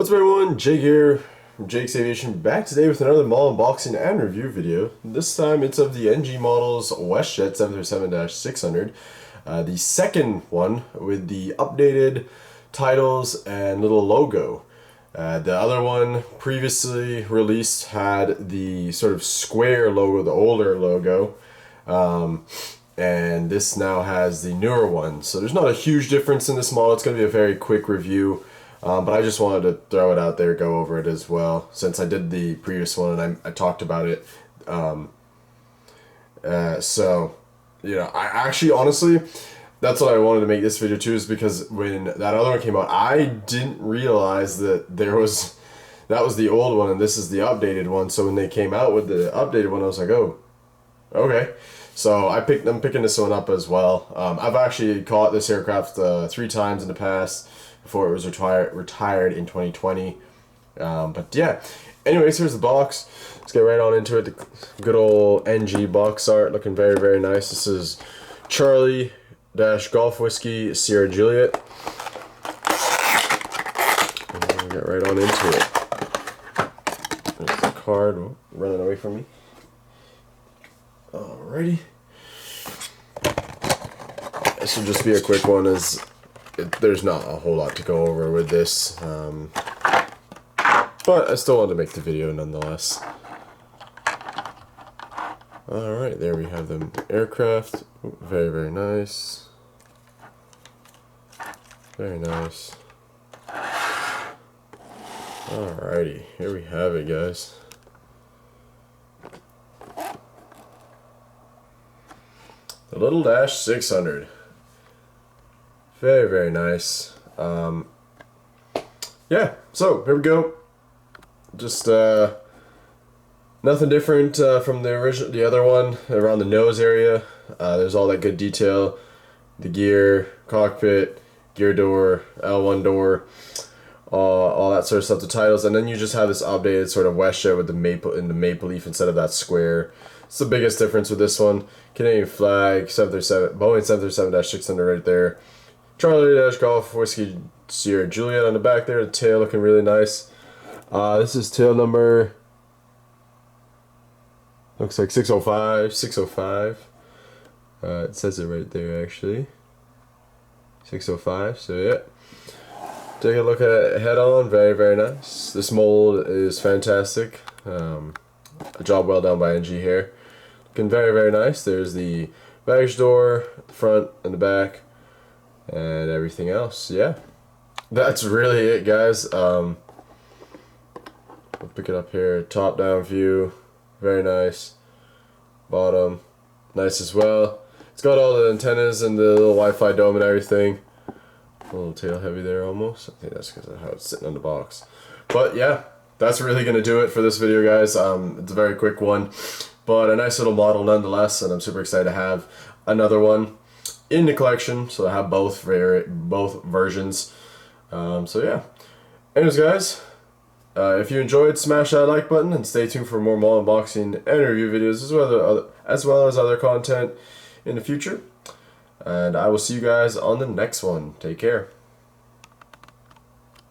What's up everyone, Jake here from Jake's Aviation, back today with another model unboxing and review video. This time it's of the NG models WestJet 737-600, the second one with the updated titles and little logo. The other one previously released had the sort of square logo, the older logo, and this now has the newer one. So there's not a huge difference in this model. It's going to be a very quick review. But I just wanted to throw it out there, go over it as well, since I did the previous one and I talked about it. So, you know, I actually, honestly, that's what I wanted to make this video too, is because when that other one came out, I didn't realize that that was the old one and this is the updated one. So when they came out with the updated one, I was like, oh, okay. So I'm picking this one up as well. I've actually caught this aircraft 3 times in the past, before it was retired in 2020. But yeah, anyways, here's the box. Let's get right on into it. The good old NG box art, looking very, very nice. This is Charlie Golf Whiskey Sierra Juliet. And we'll get right on into it. There's the card running away from me. Alrighty. This will just be a quick one, as there's not a whole lot to go over with this, but I still wanted to make the video nonetheless. Alright, there we have the aircraft. Ooh, very, very nice. Very nice. Alrighty, here we have it, guys. The little Dash 600. Very, very nice. Yeah, so here we go. Just nothing different from the other one. Around the nose area, there's all that good detail. The gear, cockpit, gear door, L1 door, all that sort of stuff. The titles, and then you just have this updated sort of WestJet with the maple leaf instead of that square. It's the biggest difference with this one. Canadian flag, 737, Boeing 737-600 right there. Charlie Golf Whiskey Sierra Juliet on the back there. The tail looking really nice. This is tail number, looks like 605. 605. It says it right there actually. 605. So yeah. Take a look at it head on. Very, very nice. This mold is fantastic. A job well done by NG here. Looking very, very nice. There's the baggage door, front and the back, and everything else. Yeah, that's really it, guys. We'll pick it up here. Top down view, very nice. Bottom, nice as well. It's got all the antennas and the little Wi-Fi dome and everything. A little tail heavy there almost. I think that's because of how it's sitting on the box. But yeah, that's really gonna do it for this video, guys. It's a very quick one, but a nice little model nonetheless, and I'm super excited to have another one in the collection, so I have both versions. So yeah. Anyways, guys, if you enjoyed, smash that like button and stay tuned for more model unboxing and review videos, as well as other content in the future. And I will see you guys on the next one. Take care.